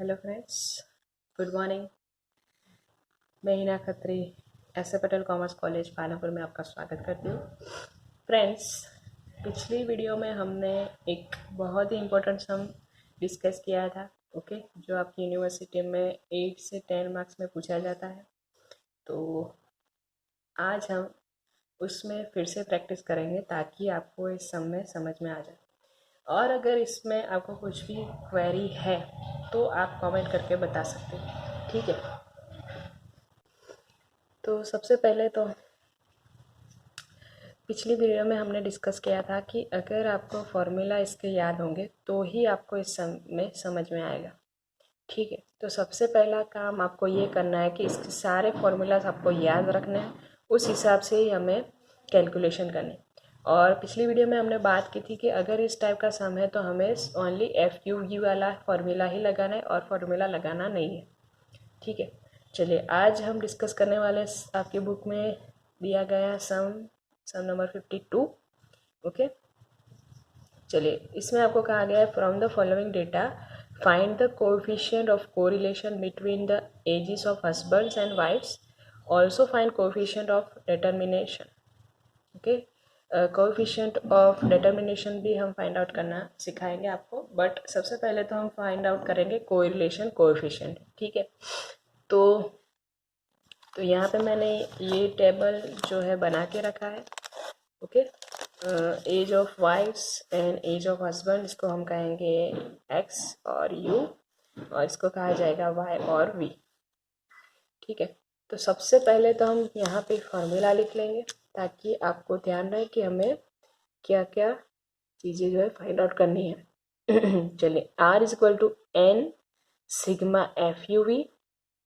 Hello friends, good morning. मैं Hina Khatri S A Patel commerce college Palampur में आपका स्वागत करती हूँ। फ्रेंड्स, पिछली वीडियो में हमने एक बहुत ही इम्पोर्टेंट सम डिस्कस किया था, ओके, जो आपकी यूनिवर्सिटी में 8 से 10 मार्क्स में पूछा जाता है। तो आज हम उसमें फिर से प्रैक्टिस करेंगे ताकि आपको इस सम में समझ में आ जाए। और अगर इसमें आपको कुछ भी क्वेरी है तो आप कमेंट करके बता सकते हैं, ठीक है। तो सबसे पहले तो पिछली वीडियो में हमने डिस्कस किया था कि अगर आपको फॉर्मूला इसके याद होंगे तो ही आपको इस सम में समझ में आएगा, ठीक है। तो सबसे पहला काम आपको ये करना है कि इसके सारे फॉर्मूलाज आपको याद रखने हैं, उस हिसाब से ही हमें कैलकुलेशन करनी। और पिछली वीडियो में हमने बात की थी कि अगर इस टाइप का सम है तो हमें ओनली एफ यू यू वाला फॉर्मूला ही लगाना है और फॉर्मूला लगाना नहीं है, ठीक है। चलिए, आज हम डिस्कस करने वाले आपकी बुक में दिया गया सम नंबर 52, ओके। चलिए, इसमें आपको कहा गया है from the following data find the coefficient of correlation between the ages of husbands and wifes, also find coefficient of determination, okay. Coefficient of determination भी हम फाइंड आउट करना सिखाएंगे आपको, बट सबसे पहले तो हम फाइंड आउट करेंगे कोरिलेशन कोएफिशिएंट, ठीक है। तो यहाँ पे मैंने ये टेबल जो है बना के रखा है, okay. Age of wifes and age of husband, इसको हम कहेंगे एक्स और यू, और इसको कहा जाएगा वाई और वी, ठीक है। तो सबसे पहले तो हम यहाँ पे फॉर्मूला लिख लेंगे ताकि आपको ध्यान रहे कि हमें क्या क्या चीज़ें जो है फाइंड आउट करनी है। चलिए, R is equal to N sigma F U V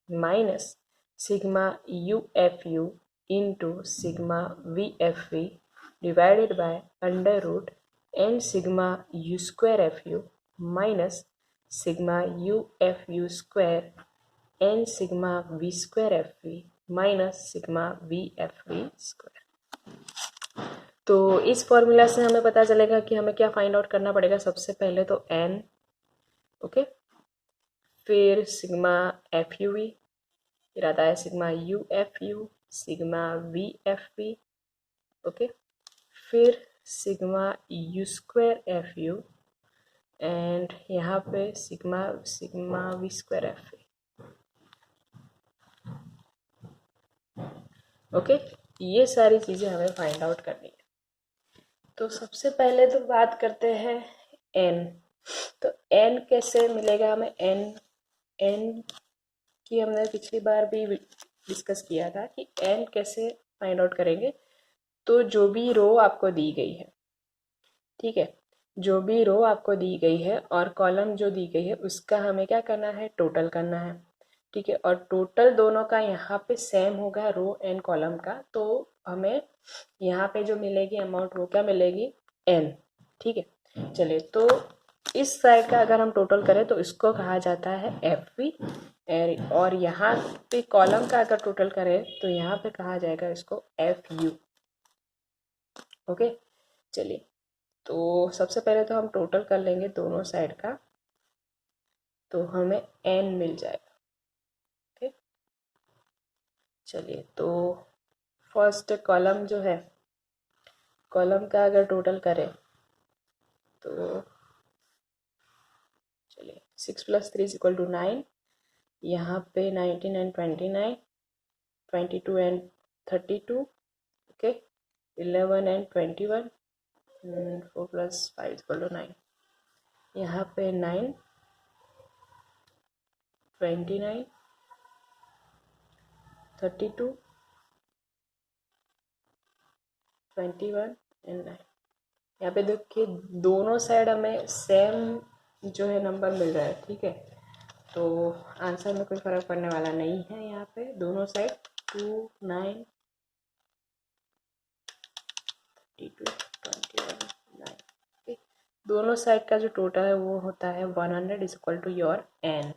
minus sigma U F U into sigma V F V divided by under root N sigma U square F U minus sigma U F U square N sigma V square F V minus sigma V F V square. तो इस formula से हमें पता चलेगा कि हमें क्या find out करना पड़ेगा। सबसे पहले तो एन, ओके, फिर सिग्मा एफ यू वी, फिर आता है sigma U F U, sigma V F V, okay, फिर sigma U square F U and यहाँ पे sigma V square F V, okay. ये सारी चीज़ें हमें फाइंड आउट करनी है। तो सबसे पहले तो बात करते हैं एन। तो एन कैसे मिलेगा हमें? एन की हमने पिछली बार भी डिस्कस किया था कि एन कैसे फाइंड आउट करेंगे। तो जो भी रो आपको दी गई है, ठीक है, जो भी रो आपको दी गई है और कॉलम जो दी गई है उसका हमें क्या करना है? टोटल करना है, ठीक है। और टोटल दोनों का यहाँ पे सेम होगा, रो एंड कॉलम का। तो हमें यहाँ पे जो मिलेगी अमाउंट वो क्या मिलेगी? एन, ठीक है। चलिए, तो इस साइड का अगर हम टोटल करें तो इसको कहा जाता है एफ वी, और यहाँ पे कॉलम का अगर टोटल करें तो यहाँ पे कहा जाएगा इसको एफ यू, ओके। चलिए, तो सबसे पहले तो हम टोटल कर लेंगे दोनों साइड का, तो हमें एन मिल जाएगा, ओके। चलिए, तो फर्स्ट कॉलम जो है, कॉलम का अगर टोटल करें तो चलिए 6 + 3 = 9, यहाँ पे 19 एंड 29, 22 एंड 32, ओके, 11 एंड 21, 4 + 5 = 9, यहाँ पे 9, 29, 32, 21 एंड 9। यहाँ पे देखिए दोनों साइड हमें सेम जो है नंबर मिल रहा है, ठीक है। तो आंसर में कोई फ़र्क पड़ने वाला नहीं है। यहाँ पे दोनों साइड 2, 9, 32, 21, 9, ओके। दोनों साइड का जो टोटल है वो होता है 100 इज टू योर एन।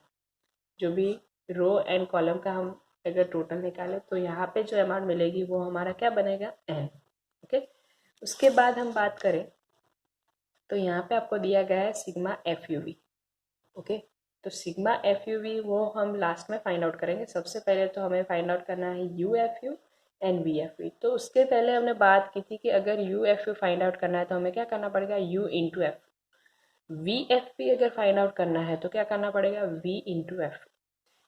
जो भी रो एंड कॉलम का हम अगर टोटल निकालें तो यहाँ पे जो अमाउंट मिलेगी वो हमारा क्या बनेगा? N, okay. उसके बाद हम बात करें तो यहाँ पे आपको दिया गया है sigma F U V, okay. तो सिग्मा एफ यू वी वो हम लास्ट में फाइंड आउट करेंगे। सबसे पहले तो हमें फाइंड आउट करना है U F U and V F V. तो उसके पहले हमने बात की थी कि अगर U F U find out करना है तो हमें क्या करना पड़ेगा, U into F. V F P अगर फाइंड आउट करना है तो क्या करना पड़ेगा, वी इंटू एफ।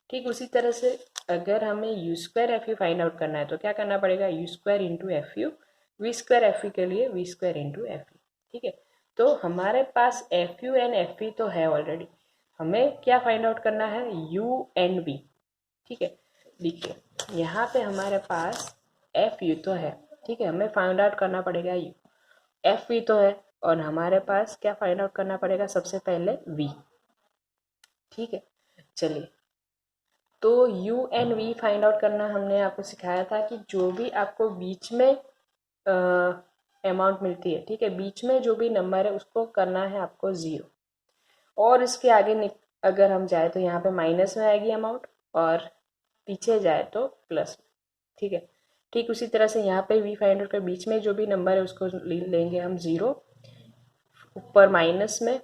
ठीक उसी तरह से अगर हमें U square F U find out करना है तो क्या करना पड़ेगा, U square into F U. V square F U के लिए V square into F U. ठीक है, तो हमारे पास F U and F U तो है ऑलरेडी, हमें क्या फाइंड आउट करना है, यू एंड वी। ठीक है, देखिए यहाँ पे हमारे पास एफ यू तो है, ठीक है, हमें फाइंड आउट करना पड़ेगा यू। एफ वी तो है और हमारे पास क्या फाइंड आउट करना पड़ेगा, सबसे पहले वी। ठीक है, चलिए तो U and V find out करना हमने आपको सिखाया था कि जो भी आपको बीच में अमाउंट मिलती है, ठीक है, बीच में जो भी नंबर है उसको करना है आपको ज़ीरो, और इसके आगे अगर हम जाए तो यहाँ पे माइनस में आएगी अमाउंट और पीछे जाए तो प्लस में। ठीक है, ठीक उसी तरह से यहाँ पे वी फाइंड आउट कर बीच में जो भी नंबर है उसको लेंगे हम ज़ीरो, ऊपर माइनस में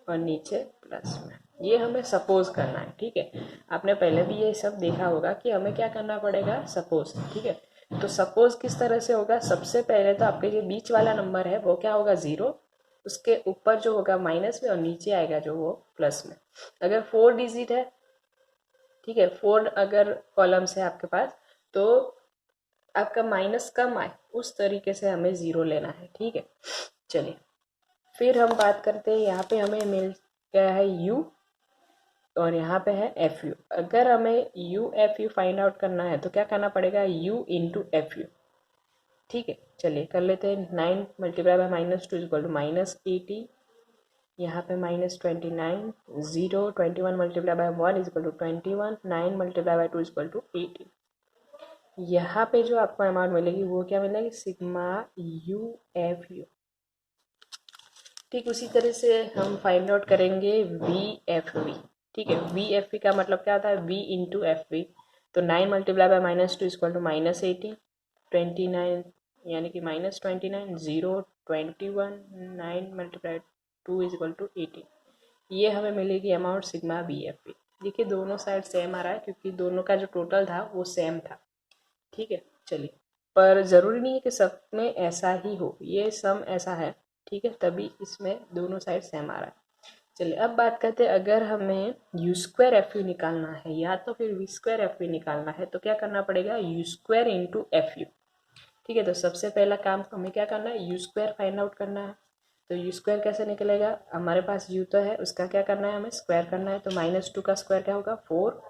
और नीचे प्लस में। ये हमें सपोज करना है। ठीक है, आपने पहले भी ये सब देखा होगा कि हमें क्या करना पड़ेगा, सपोज। ठीक है, तो सपोज किस तरह से होगा, सबसे पहले तो आपके जो बीच वाला नंबर है वो क्या होगा, ज़ीरो, उसके ऊपर जो होगा माइनस में और नीचे आएगा जो वो प्लस में। अगर 4 डिजिट है, ठीक है, 4 अगर कॉलम्स है आपके पास, तो आपका माइनस कम आए उस तरीके से हमें ज़ीरो लेना है। ठीक है, चलिए फिर हम बात करते हैं, यहाँ पे हमें मिल गया है u और यहाँ पे है एफ यू। अगर हमें u F U find out करना है तो क्या करना पड़ेगा, u इंटू एफ यू। ठीक है, चलिए कर लेते हैं। 9 multiply by minus two equal to minus 80, यहाँ पे minus 29, 0 21 multiply by 1 equal to 21, 9 multiply by 2 equal to 18। यहाँ पे जो आपको अमाउंट मिलेगी वो क्या मिलेगी, सिग्मा यू एफ यू। ठीक उसी तरह से हम फाइंड आउट करेंगे वी एफ वी। ठीक है, वी एफ वी का मतलब क्या होता है, वी इंटू एफ वी। तो 9 multiply by minus two equal to minus 80, 29 यानी कि माइनस 29, 0 21, 9 मल्टीप्लाई 2 इक्वल टू 18। ये हमें मिलेगी amount sigma V F V. देखिए दोनों साइड सेम आ रहा है क्योंकि दोनों का जो टोटल था वो सेम था। ठीक है, चलिए, पर ज़रूरी नहीं है कि सब में ऐसा ही हो, ये सम ऐसा है, ठीक है, तभी इसमें दोनों साइड सेम आ रहा है। चलिए अब बात करते हैं, अगर हमें यू स्क्वायर एफ यू निकालना है या तो फिर वी स्क्वायर एफ यू निकालना है तो क्या करना पड़ेगा, U square into F U. ठीक है, तो सबसे पहला काम हमें क्या करना है, यू स्क्वायर फाइंड आउट करना है। तो यू स्क्वायर कैसे निकलेगा, हमारे पास यू तो है, उसका क्या करना है, हमें स्क्वायर करना है। तो माइनस 2 का स्क्वायर क्या होगा, 4,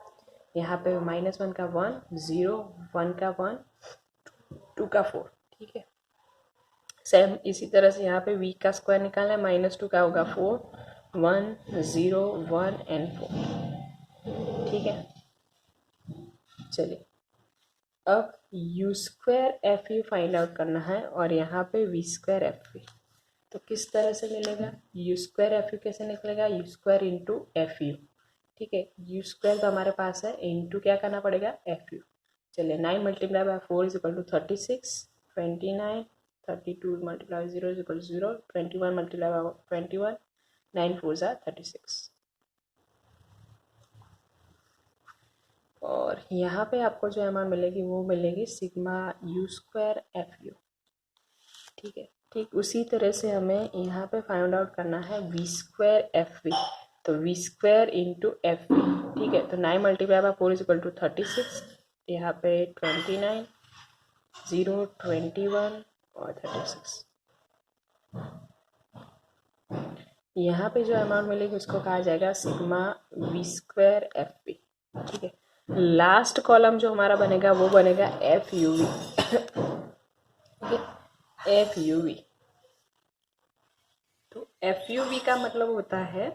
यहाँ पे माइनस 1 का 1, 0 1 का 1, 2 का 4। ठीक है, सेम इसी तरह से यहाँ पे वी का स्क्वायर निकालना है, माइनस 2 का होगा 4, 1 0 1 एंड 4। ठीक है, चलिए अब you square F U find out करना है और यहाँ पे वी स्क्वायर एफ यू। तो किस तरह से मिलेगा, यू स्क्वायर एफ यू कैसे निकलेगा, you square into F U. ठीक है, यू स्क्वायर तो हमारे पास है, इंटू क्या करना पड़ेगा, एफ यू। चलिए 9 multiply by 4 is equal to 36, 29, 32 multiply 0 is equal to 0, 21 multiply by 21, 9 4 ज़ा 36। और यहाँ पे आपको जो अमाउंट मिलेगी वो मिलेगी sigma U square F U. ठीक है, ठीक उसी तरह से हमें यहाँ पे फाइंड आउट करना है वी स्क्वायर एफ वी। तो V square into F V. ठीक है, तो 9 multiply by 4 is equal to 36, यहाँ पे 29, 0 21 और 36। यहाँ पे जो अमाउंट मिलेगी उसको कहा जाएगा sigma V square F V. ठीक है, लास्ट कॉलम जो हमारा बनेगा वो बनेगा F U V. F U V, तो एफ यू वी का मतलब होता है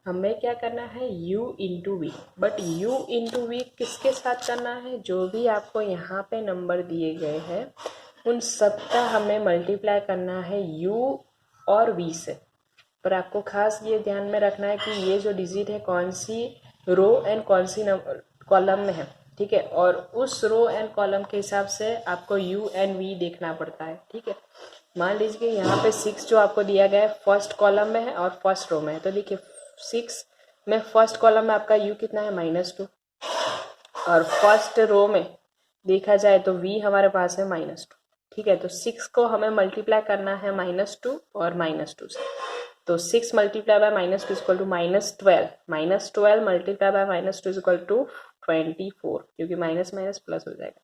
हमें क्या करना है, u into V. But u into V किसके साथ करना है, जो भी आपको यहाँ पे नंबर दिए गए हैं उन सब का हमें मल्टीप्लाई करना है u और v से। पर आपको खास ये ध्यान में रखना है कि ये जो डिजिट है कौन सी रो एंड कौन सी कॉलम में है। ठीक है, और उस रो एंड कॉलम के हिसाब से आपको u एंड v देखना पड़ता है। ठीक है, मान लीजिए यहाँ पे 6 जो आपको दिया गया है फर्स्ट कॉलम में है और फर्स्ट रो में है, तो देखिए 6 में फर्स्ट कॉलम में आपका u कितना है -2, और फर्स्ट रो में देखा जाए तो v हमारे पास है -2, ठीक है। तो 6 को हमें मल्टीप्लाई करना है -2 और -2 से, तो 6 multiply by -2 equal to -12, -12 multiply by -2 equal to 24, क्योंकि माइनस माइनस प्लस हो जाएगा।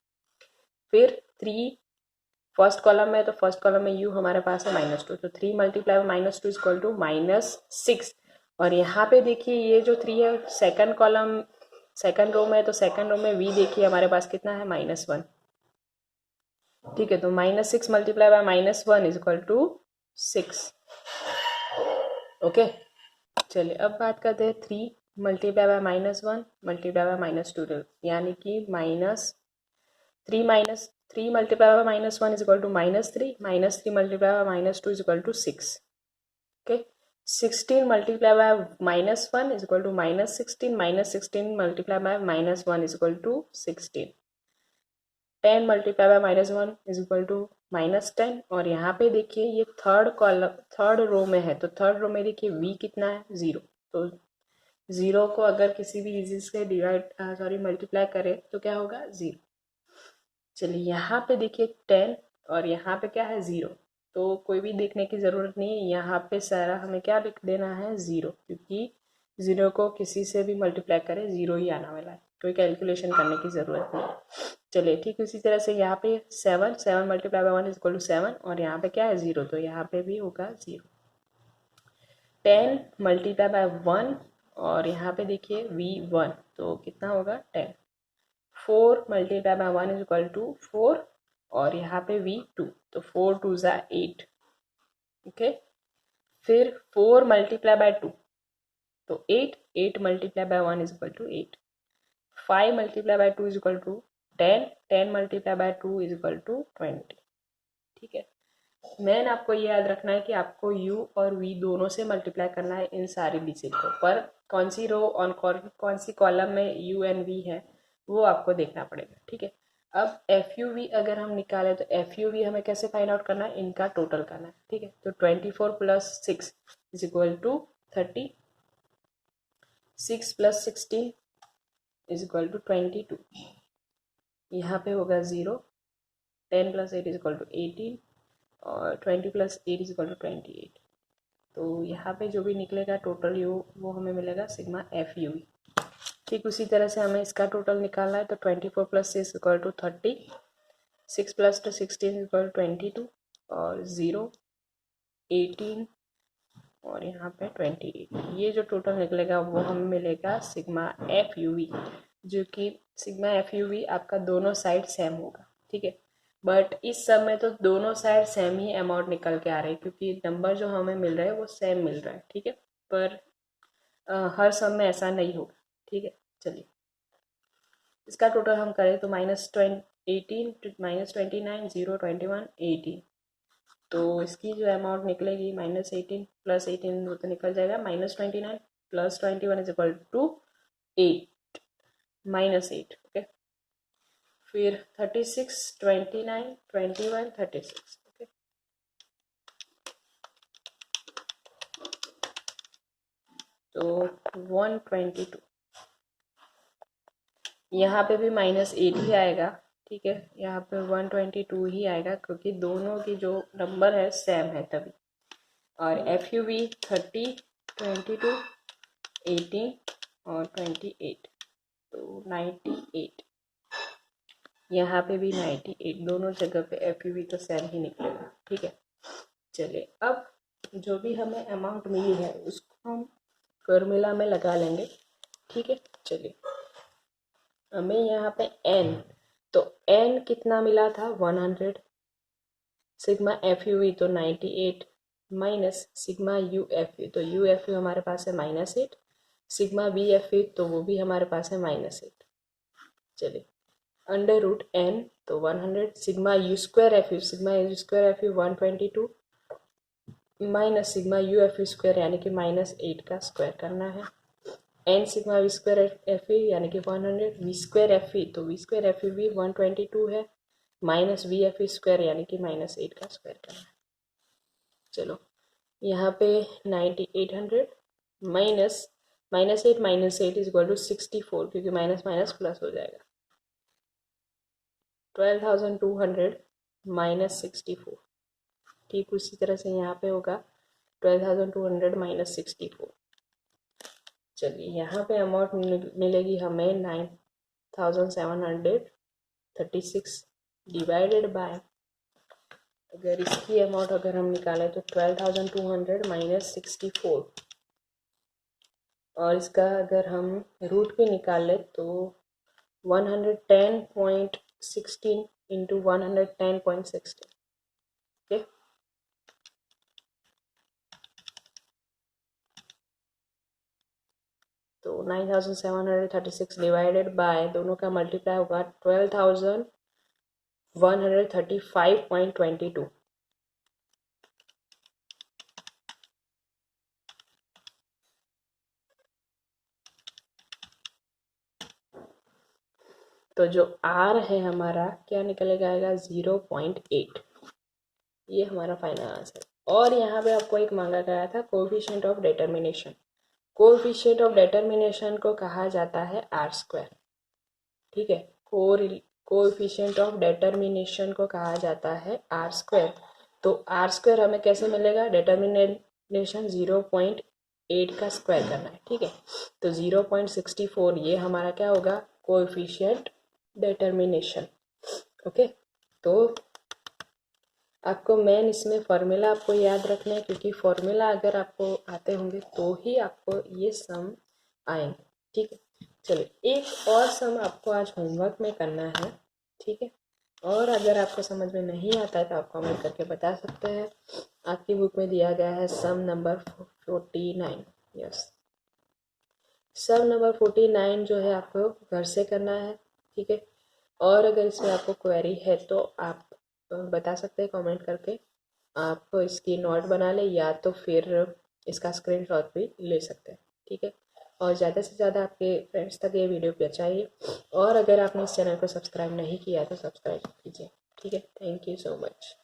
फिर 3 फर्स्ट कॉलम में, तो फर्स्ट कॉलम में u हमारे पास है -2, तो 3 मल्टीप्लाई बाय -2 इक्वल टू -6, और यहाँ पे देखिए ये जो 3 है सेकंड कॉलम सेकंड रो में, तो सेकंड रो में v देखिए हमारे पास कितना है -1, ठीक है। तो -6 multiply by -1 is equal to 6, okay. चलिए अब बात करते हैं 3 मल्टीप्लाई बाय -1 मल्टीप्लाई बाय -2, यानी कि -3 multiply by -1 is equal to -3, -3 multiply by -2 is equal to 6, okay. 16 multiply by -1 is equal to -16, -16 multiply by -1 is equal to 16, 10 multiply by -1 is equal to -10, और यहाँ पे देखिए ये थर्ड रो में है, तो थर्ड रो में देखिए v कितना है 0, तो 0 को अगर किसी भी डिजिट से मल्टीप्लाई करें तो क्या होगा 0। चलिए यहाँ पे देखिए 10 और यहाँ पे क्या है 0, तो कोई भी देखने की ज़रूरत नहीं है, यहाँ पे सारा हमें क्या लिख देना है 0, क्योंकि 0 को किसी से भी मल्टीप्लाई करें 0 ही आना वाला है, कोई कैलकुलेशन करने की ज़रूरत नहीं है। चलिए ठीक उसी तरह से यहाँ पे 7 multiply by 1 is equal to 7, और यहाँ पे क्या है 0, तो यहाँ पे भी होगा 0। 10 मल्टीप्लाई बाय 1, और यहाँ पे देखिए v1, तो कितना होगा 10। 4 multiply by 1 is equal to 4, और यहाँ पे v2, तो 4 2 ज़ा 8, ओके। फिर 4 मल्टीप्लाई बाय 2, तो 8 multiply by 1 is equal to 8। 5 multiply by 2 is equal to 10, 10 multiply by 2 is equal to 20, ठीक है। मैन आपको ये याद रखना है कि आपको u और v दोनों से मल्टीप्लाई करना है इन सारी डिजिट को, पर कौन सी रो और कौन सी कॉलम में u एंड v है वो आपको देखना पड़ेगा, ठीक है। अब FUV अगर हम निकालें तो FUV हमें कैसे फाइंड आउट करना है, इनका टोटल करना है, ठीक है। तो 24 plus 6 is equal to 30, 6 plus 16 is equal to 22, यहाँ पे होगा 0, 10 प्लस 8 इज इक्वल टू 18, और 20 प्लस 8 इज इक्वल टू 28, तो यहाँ पे जो भी निकलेगा टोटल यू वो हमें मिलेगा सिग्मा FUV। ठीक उसी तरह से हमें इसका टोटल निकालना है, तो 24 plus 6 equal to 30, 6 plus 2 16 equal to 22, और 0 18 और यहाँ पे 28, ये जो टोटल निकलेगा वो हमें मिलेगा सिग्मा FUV, जो कि सिग्मा FUV आपका दोनों साइड सेम होगा, ठीक है। बट इस सब में तो दोनों साइड सेम ही अमाउंट निकल के आ रहे हैं, क्योंकि नंबर जो हमें मिल रहा है वो सेम मिल रहा है, ठीक है। पर हर सब में ऐसा नहीं होगा, ठीक है। चलिए इसका टोटल हम करें तो -18 -29 0 21 18, तो इसकी जो अमाउंट निकलेगी -18 प्लस 18 वो तो निकल जाएगा, -29 plus 21 is equal to 8 -8, okay. फिर 36 29 21 36, ओके। तो 122, यहाँ पे भी -8 ही आएगा, ठीक है। यहाँ पे 122 ही आएगा, क्योंकि दोनों की जो नंबर है सेम है तभी। और FUV 30 22 18 और 28, तो 98, यहाँ पे भी 98, दोनों जगह पे FUV तो सेम ही निकलेगा, ठीक है। चलिए अब जो भी हमें अमाउंट मिली है उसको हम फॉर्मूला में लगा लेंगे, ठीक है। चलिए हमें यहाँ पे n, तो n कितना मिला था 100, सिग्मा FUV तो 98 माइनस सिग्मा UFU, तो UFU हमारे पास है -8, सिग्मा BFU तो वो भी हमारे पास है -8। चलिए अंडर रूट n, तो 100, sigma U²FU, sigma U²FU 122 minus sigma UFU square यानी कि -8 का स्क्वायर करना है, n सिग्मा V²FU यानी कि 100, V²FU तो V²FU भी 122 है, माइनस VFU स्क्वायर यानी कि -8 का स्क्वायर करना है। चलो यहाँ पे 9800 माइनस -8 इज इक्वल टू 64, क्योंकि माइनस माइनस प्लस हो जाएगा। 12,200 माइनस 64, ठीक उसी तरह से यहाँ पे होगा 12,200 माइनस 64। चलिए यहाँ पे अमाउंट मिलेगी हमें 9,736 डिवाइडेड बाय, अगर इसकी अमाउंट अगर हम निकालें तो 12,200 माइनस 64, और इसका अगर हम रूट पे निकालें तो 110.16 इंटू 110.16, ओके। तो 9,736 डिवाइडेड बाय, दोनों का मल्टीप्लाई होगा 12,135.22। तो जो आर है हमारा क्या निकलेगा, आएगा 0.8। ये हमारा फाइनल आंसर। और यहाँ पे आपको एक मांगा गया था coefficient of determination. Coefficient of determination को कहा जाता है आर स्क्वायर, ठीक है। कोएफिशिएंट ऑफ डिटर्मिनेशन को कहा जाता है आर स्क्वायर। तो आर स्क्वायर हमें कैसे मिलेगा, डिटर्मिनेशन 0.8 का स्क्वायर करना है, ठीक है। तो 0.64 ये हमारा क्या होगा, कोएफिशिएंट डिटर्मिनेशन, ओके। तो आपको मेन इसमें फॉर्मूला आपको याद रखना है, क्योंकि फॉर्मूला अगर आपको आते होंगे तो ही आपको ये सम आएंगे, ठीक है। चलिए एक और सम आपको आज होमवर्क में करना है, ठीक है। और अगर आपको समझ में नहीं आता है तो आप कमेंट करके बता सकते हैं। आपकी बुक में दिया गया है सम नंबर 49, यस, सम नंबर 49 जो है आपको घर से करना है, ठीक है। और अगर इसमें आपको क्वेरी है तो आप बता सकते हैं कमेंट करके। आप इसकी नोट बना ले या तो फिर इसका स्क्रीनशॉट भी ले सकते हैं, ठीक है। और ज़्यादा से ज़्यादा आपके फ्रेंड्स तक ये वीडियो पहुँचाइए। और अगर आपने इस चैनल को सब्सक्राइब नहीं किया तो सब्सक्राइब कीजिए, ठीक है। Thank you so much.